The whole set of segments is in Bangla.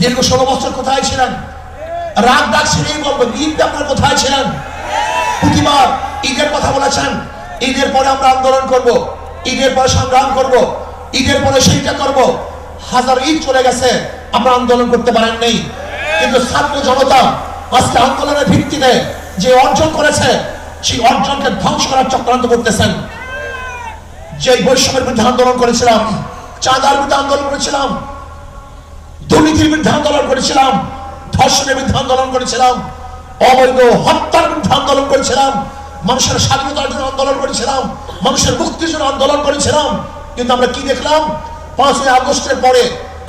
দীর্ঘ 16 বছর কোথায় ছিলেন? রাগ ডাক ছিলেই বলবো, ঈদ আপনারা কোথায় ছিলেন? প্রতিবার ঈদের কথা বলেছেন, ঈদের পরে আমরা আন্দোলন করব, ঈদের পরে সংগ্রাম করব, ঈদের পরে সেইটা করব। হাজার ঈদ চলে গেছে, আমরা আন্দোলন করতে পারেন নাই। কিন্তু ছাত্র জনতা আজকে আন্দোলনের ভিত্তিতে যে অর্জন করেছে, সেই অর্জনকে ধ্বংস করার চক্রান্ত করতেছেন। যে বৈষম্যের বিরুদ্ধে আন্দোলন করেছিলাম, চাঁদার বিরুদ্ধে আন্দোলন করেছিলাম, দুর্নীতির বিরুদ্ধে আন্দোলন করেছিলাম, ধর্ষণের বিরুদ্ধে আন্দোলন করেছিলাম, অবৈধ হত্যার বিরুদ্ধে আন্দোলন করেছিলাম, মানুষের স্বাধীনতার জন্য আন্দোলন করেছিলাম, মানুষের মুক্তির জন্য আন্দোলন করেছিলাম। কিন্তু আমরা কি দেখলাম? 5ই আগস্টের পরে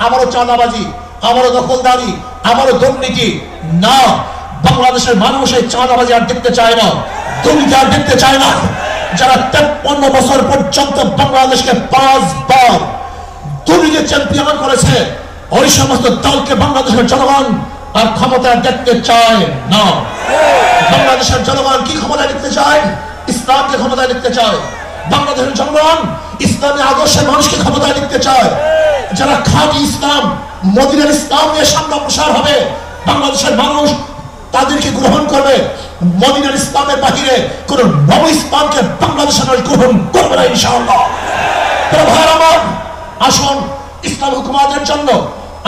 আবারও চাঁদাবাজি, আবারও দখলদারি, আবারও দুর্নীতি। না, বাংলাদেশের মানুষ এই চাঁদাবাজি আর দেখতে চায় না, দুর্নীতি আর দেখতে চায় না। যারা 53 বছর পর্যন্ত বাংলাদেশকে 5 বার দুর্নীতির চ্যাম্পিয়ন করেছে, ওই সমস্ত দলকে বাংলাদেশের জনগণ আর ক্ষমতা দেখতে চায় না। বাংলাদেশের জনগণ কি ক্ষমতা দেখতে চায়? ইসলামকে ক্ষমতায় দেখতে চায়। বাংলাদেশের জনগণ ইসলামী আদর্শের মানুষকে ক্ষমতায় দেখতে চায়। যারা খাঁটি ইসলাম, মদিনার ইসলাম নিয়ে সামনে প্রসার হবে, বাংলাদেশের মানুষ তাদেরকে গ্রহণ করবে। মদিনার ইসলামের বাহিরে কোন নব ইসলামকে বাংলাদেশের মানুষ গ্রহণ করবে না ইনশাআল্লাহ। প্রভার আমার আসুন, ইসলাম হুকুমাতের জন্য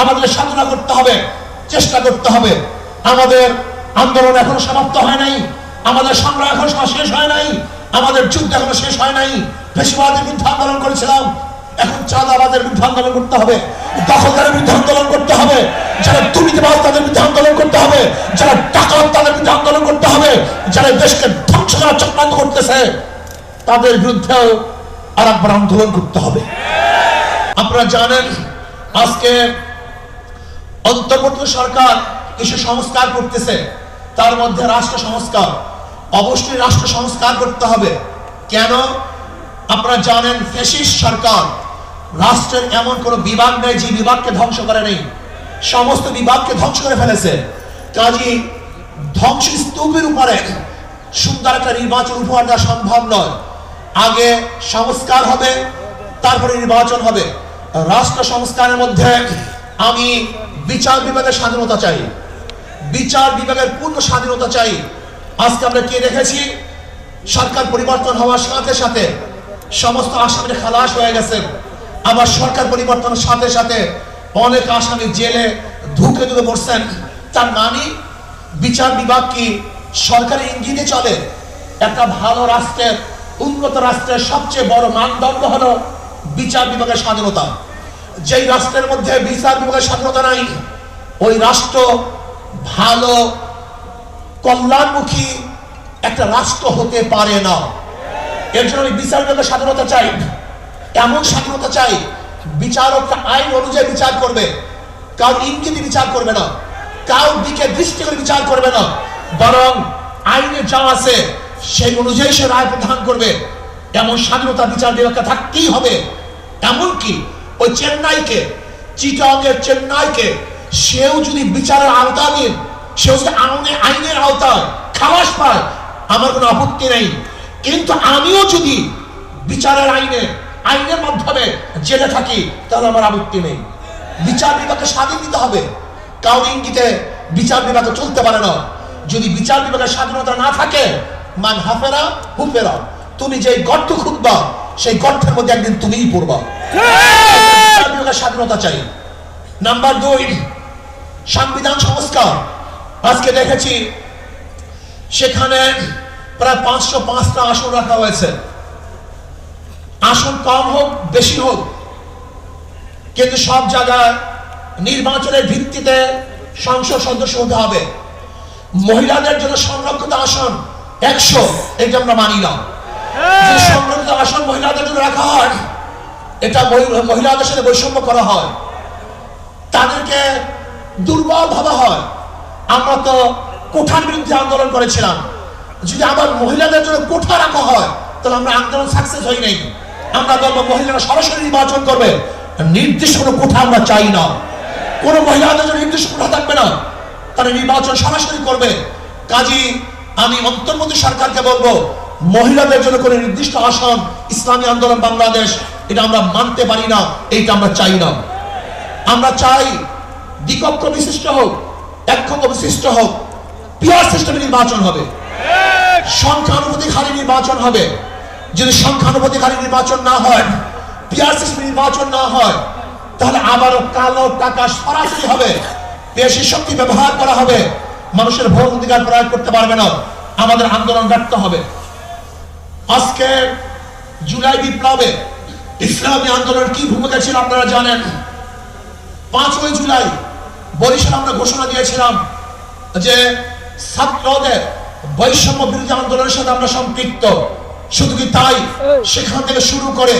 আমাদের সাধনা করতে হবে, চেষ্টা করতে হবে। আমাদের আন্দোলন এখনো সমাপ্ত হয় নাই, আমাদের সংগ্রাম এখনো শেষ হয় নাই, আমাদের যুদ্ধ এখনো শেষ হয় নাই। ফ্যাসিবাদের বিরুদ্ধে আন্দোলন করেছিলাম, এখন চাঁদাবাজের বিরুদ্ধে আন্দোলন করতে হবে, দখলদারের বিরুদ্ধে আন্দোলন করতে হবে, যারা দুর্নীতিবাজ তাদের বিরুদ্ধে আন্দোলন করতে হবে, যারা ডাকাত তাদের বিরুদ্ধে আন্দোলন করতে হবে, যারা দেশকে ধ্বংস করার চক্রান্ত করতেছে তাদের বিরুদ্ধেও আর একবার আন্দোলন করতে হবে। আপনারা জানেন আজকে অন্তর্বর্তী সরকার কিছু সংস্কার করতেছে, তার মধ্যে রাষ্ট্র সংস্কার। অবশ্যই রাষ্ট্র সংস্কার করতে হবে। কেন? আপনারা জানেন ফ্যাসিস্ট সরকার, রাষ্ট্রের এমন কোন বিভাগ নেই যে বিভাগকে ধ্বংস করে নেই, সমস্ত বিভাগকে ধ্বংস করে ফেলেছে। কাজী ধ্বংসস্তূপের উপরে সুন্দর একটা নির্বাচন উপহার দেওয়া সম্ভব নয়। আগে সংস্কার হবে, তারপরে নির্বাচন হবে। রাষ্ট্র সংস্কারের মধ্যে আমি বিচার বিভাগের স্বাধীনতা চাই, বিচার বিভাগের পূর্ণ স্বাধীনতা চাই। আজকে আমরা কি দেখেছি? সরকার পরিবর্তন হওয়ার সাথে সাথে সমস্ত আসামি খালাস হয়ে গেছে, আবার সরকার পরিবর্তনের সাথে সাথে অনেক আসামি জেলে ঢুকে পড়ছেন। তার মানে বিচার বিভাগ কি সরকারি ইঙ্গিতে চলে? একটা ভালো রাষ্ট্রের, উন্নত রাষ্ট্রের সবচেয়ে বড় মানদণ্ড হলো বিচার বিভাগের স্বাধীনতা। যেই রাষ্ট্রের মধ্যে বিচার বিভাগের স্বাধীনতা নাই, ওই রাষ্ট্র ভালো কল্যাণমুখী একটা রাষ্ট্র হতে পারে না। এর জন্য আমি বিচার বিভাগের স্বাধীনতা চাই, এমন স্বাধীনতা চাই বিচারকটা আইন অনুযায়ী বিচার করবে, কারোর ইঙ্গিতে বিচার করবে না, কারোর দিকে দৃষ্টি করে বিচার করবে না, বরং আইনে যা আছে সেই অনুযায়ী সে রায় প্রদান করবে। এমন স্বাধীনতা বিচার বিভাগকে থাকতেই হবে। এমনকি ওই চেন্নাইকে, চিটাগংয়ের চেন্নাইকে, সেও যদি বিচারের আওতাধীন, সেও যদি আইনের আওতায় খালাস পায়, আমার কোনো আপত্তি নেই। কিন্তু আমিও যদি বিচারের আইনের মাধ্যমে জেলে থাকি, তাহলে আমার আপত্তি নেই। বিচার বিভাগকে স্বাধীন দিতে হবে, কারোর ইঙ্গিতে বিচার বিভাগ চলতে পারে না। যদি বিচার বিভাগের স্বাধীনতা না থাকে, মান হাফেরা হুফেরা, তুমি যে গর্ত খুঁজবা সেই গর্তের মধ্যে একদিন তুমিই পড়বা। বিচার বিভাগের স্বাধীনতা চাই। নাম্বার 2, সংবিধান সংস্কার। আজকে দেখেছি সেখানে প্রায় 505টা আসন রাখা হয়েছে। আসন কম হোক বেশি হোক, কিন্তু সব জায়গায় নির্বাচনের ভিত্তিতে সংসদ সদস্য হতে হবে। মহিলাদের জন্য সংরক্ষিত আসন 100, এটা আমরা মানি না। যে সংরক্ষিত আসন মহিলাদের জন্য রাখা হয়, এটা মহিলাদের সাথে বৈষম্য করা হয়, তাদেরকে দুর্বল ভাবা হয়। আমরা তো কোঠার বিরুদ্ধে আন্দোলন করেছিলাম, যদি আবার মহিলাদের জন্য কোঠা রাখা হয় তাহলে আমরা আন্দোলন সাকসেস হই নাই। আমরা বলবো মহিলারা সরাসরি নির্বাচন করবে, নির্দিষ্ট কোনো কোঠা আমরা চাই না। কোনো মহিলাদের জন্য নির্দিষ্ট কোঠা থাকবে না, তারা নির্বাচন সরাসরি করবে। কাজী আমি অন্তর্বর্তী সরকারকে বলবো, মহিলাদের জন্য কোনো নির্দিষ্ট আসন ইসলামী আন্দোলন বাংলাদেশ এটা আমরা মানতে পারি না, এইটা আমরা চাই না। আমরা চাই দ্বিকক্ষ বিশিষ্ট হোক, এককক্ষ বিশিষ্ট হোক, পিয়ার সিস্টেমে নির্বাচন হবে, সংখ্যানুপাতিক হারে নির্বাচন হবে। যদি সংখ্যানুপাতিক হারে নির্বাচন না হয়, পিয়ার সিস্টেমে নির্বাচন না হয়, তাহলে আবারও কালো টাকা সরাসরি হবে, পেশি শক্তি ব্যবহার করা হবে, মানুষের ভোট অধিকার প্রয়োগ করতে পারবে না। আমাদের আন্দোলন ব্যর্থ হবে। আজকে জুলাই বিপ্লবে ইসলামী আন্দোলনের কি ভূমিকা ছিল আপনারা জানেন। 5ই জুলাই বরিশাল আমরা ঘোষণা দিয়েছিলাম যে ছাত্রদের বৈষম্য বিরোধী আন্দোলনের সাথে আমরা সম্পৃক্ত। শুধু কি তাই, সেখান থেকে শুরু করে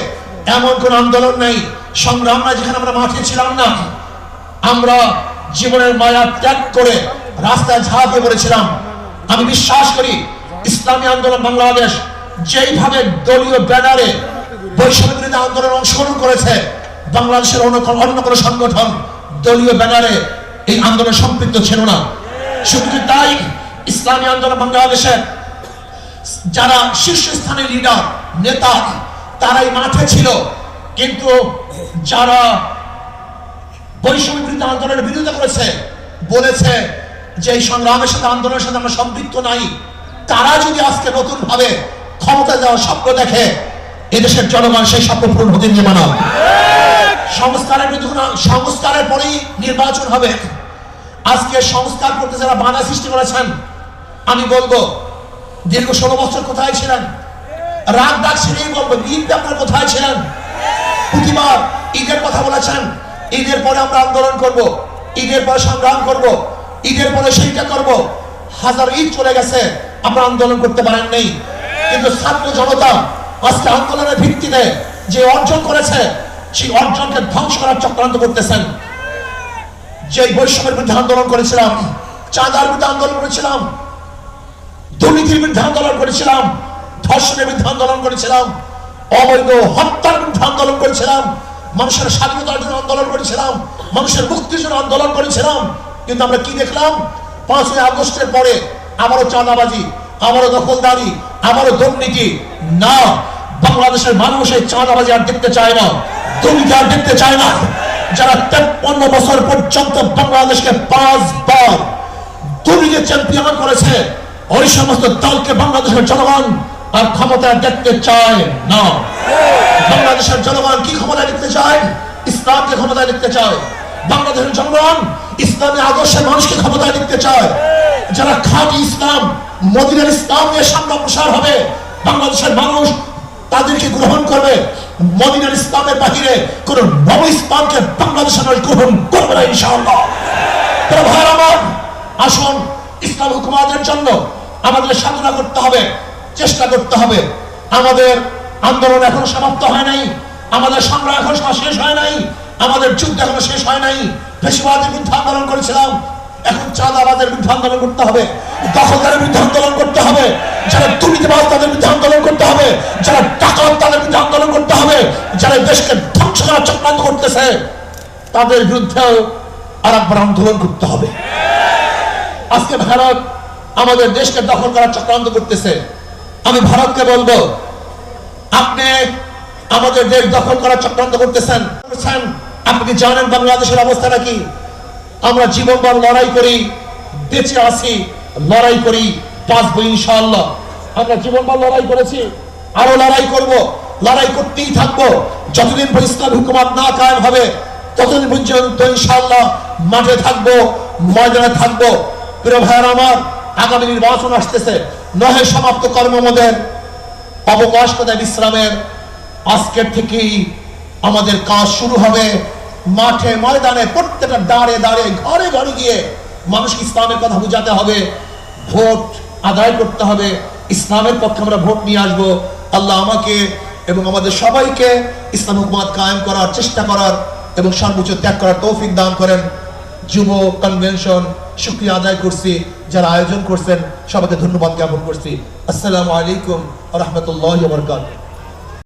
এমন কোন আন্দোলন নেই, সংগ্রাম নাই যেখানে আমরা মাঠে ছিলাম না। আমরা জীবনের মায়া ত্যাগ করে রাস্তায় ঝাঁপিয়ে পড়েছিলাম। আমি বিশ্বাস করি ইসলামী আন্দোলন বাংলাদেশ যেইভাবে দলীয় ব্যানারে বৈষম্য বিরোধী আন্দোলনে অংশগ্রহণ করেছে, বাংলাদেশের অন্য কোনো সংগঠন দলীয় ব্যানারে এই আন্দোলনে সম্পৃক্ত ছিল না। শুধু তাই, ইসলামী আন্দোলন বাংলাদেশের যারা শীর্ষস্থানীয় লিডার নেতা তারাই মাঠে ছিল, কিন্তু যারা বৈষম্য বিরোধী আন্দোলনের বিরোধিতা করেছে, বলেছে যে এই সংগ্রামের সাথে আন্দোলনের সাথে আমরা সম্পৃক্ত নাই, তারা যদি আজকে নতুন ভাবে ক্ষমতা দেওয়ার স্বপ্ন দেখে, এদেশের জনগণ সেই স্বপ্ন পূরণ হতে দেবে না। সংস্কারের পরেই নির্বাচন হবে। আজকে সংস্কার করতে যারা বাধা সৃষ্টি করেছেন, আমি বলবো দীর্ঘ 16 বছর কোথায় ছিলেন? রাগ ডাক ছেড়েই বলবো, ঈদ আপনার কোথায় ছিলেন? প্রতিবার ঈদের কথা বলেছেন, ঈদের পরে আমরা আন্দোলন করব, ঈদের পরে সংগ্রাম করব, ঈদের পরে সেইটা করব। হাজার ঈদ চলে গেছে, আমরা আন্দোলন করতে পারেন নাই। কিন্তু ছাত্র জনতা আজকে আন্দোলনের ভিত্তিতে যে অর্জন করেছে, সেই অর্জনকে ধ্বংস করার চক্রান্ত করতেছেন। যে বৈষম্যের বিরুদ্ধে আন্দোলন করেছিলাম, চাঁদার বিরুদ্ধে আন্দোলন করেছিলাম, দুর্নীতির বিরুদ্ধে আন্দোলন করেছিলাম, ধর্ষণের বিরুদ্ধে আন্দোলন করেছিলাম, অবৈধ হত্যার বিরুদ্ধে আন্দোলন করেছিলাম, মানুষের স্বাধীনতার জন্য আন্দোলন করেছিলাম, মানুষের মুক্তির জন্য আন্দোলন করেছিলাম। কিন্তু আমরা কি দেখলাম? 5ই আগস্টের পরে আবারও চাঁদাবাজি, আবারও দখলদারি, আবারও দুর্নীতি। না, বাংলাদেশের মানুষ এই চাঁদাবাজি আর দেখতে চায় না, দুর্নীতি আর দেখতে চায় না। যারা 53 বছর পর্যন্ত বাংলাদেশকে 5 বার দুর্নীতি চ্যাম্পিয়ন করেছে, ওই সমস্ত দলকে বাংলাদেশের জনগণ আর ক্ষমতায় দেখতে চায় না। বাংলাদেশের জনগণ কি ক্ষমতায় দেখতে চায়? ইসলামকে ক্ষমতায় দেখতে চায়। বাংলাদেশের জনগণ ইসলামী আদর্শের মানুষকে ক্ষমতায় দেখতে চায়। যারা খাঁটি ইসলাম, মদিনার ইসলাম নিয়ে সামনে প্রসার হবে, বাংলাদেশের মানুষ তাদেরকে গ্রহণ করবে। মদিনার ইসলামের বাহিরে কোন নব ইসলামকে বাংলাদেশের মানুষ গ্রহণ করবে না ইনশাআল্লাহ। ভাই আমার, আসুন ইসলাম হুকুমাতের জন্য আমাদের সাধনা করতে হবে, চেষ্টা করতে হবে। আমাদের আন্দোলন এখনো সমাপ্ত হয় নাই, আমাদের সংগ্রাম এখন শেষ হয় নাই, আমাদের যুদ্ধ এখনো শেষ হয় নাই। ফ্যাসিবাদের বিরুদ্ধে আন্দোলন করেছিলাম, এখন চাঁদাবাজের বিরুদ্ধে আন্দোলন করতে হবে, দখলদারের বিরুদ্ধে আন্দোলন করতে হবে, যারা দুর্নীতিবাজ তাদের বিরুদ্ধে আন্দোলন করতে হবে, যারা ডাকাত তাদের বিরুদ্ধে আন্দোলন করতে হবে, যারা দেশকে ধ্বংস করার চক্রান্ত করতেছে তাদের বিরুদ্ধেও আরেকবার আন্দোলন করতে হবে। আজকে ভারত আমাদের দেশকে দখল করার চক্রান্ত করতেছে। আমি ভারতকে বলবো, আপনি আমাদের দেশ দখল করার চক্রান্ত করতেছেন। আপনি কি জানেন বাংলাদেশের অবস্থাটা কি? আমরা জীবনভর লড়াই করি, বেঁচে আছি, লড়াই করি, বাঁচবো ইনশাআল্লাহ। আমরা জীবনভর লড়াই করেছি, আরো লড়াই করব, লড়াই করতেই থাকবো। যতদিন পর্যন্ত ইসলাম হুকুমত না কায়েম হবে, ততদিন পর্যন্ত ইনশাআল্লাহ মাঠে থাকবো, ময়দানে থাকবো। প্রিয় ভাইয়েরা আমার, আগামী নির্বাচন আসতেছে, নহে সমাপ্ত কর্মমদের অবকাশ কোথায় বিশ্রামের। আজকের থেকেই আমাদের কাজ শুরু হবে। মাঠে ময়দানে প্রত্যেকটা দাঁড়ে দাঁড়ে ঘরে ঘরে গিয়ে মানুষকে ইসলামের কথা বোঝাতে হবে, ভোট আদায় করতে হবে, ইসলামের পক্ষে আমরা ভোট নিয়ে আসবো। আল্লাহ আমাকে এবং আমাদের সবাইকে ইসলাম হুকুমত কায়েম করার চেষ্টা করার এবং সর্বোচ্চ ত্যাগ করার তৌফিক দান করেন। যুব কনভেনশন শুকরিয়া আদায় করছি, যারা আয়োজন করছেন সবাইকে ধন্যবাদ জ্ঞাপন করছি। আসসালামু আলাইকুম ওয়া রাহমাতুল্লাহি ওয়া বারাকাতুহু।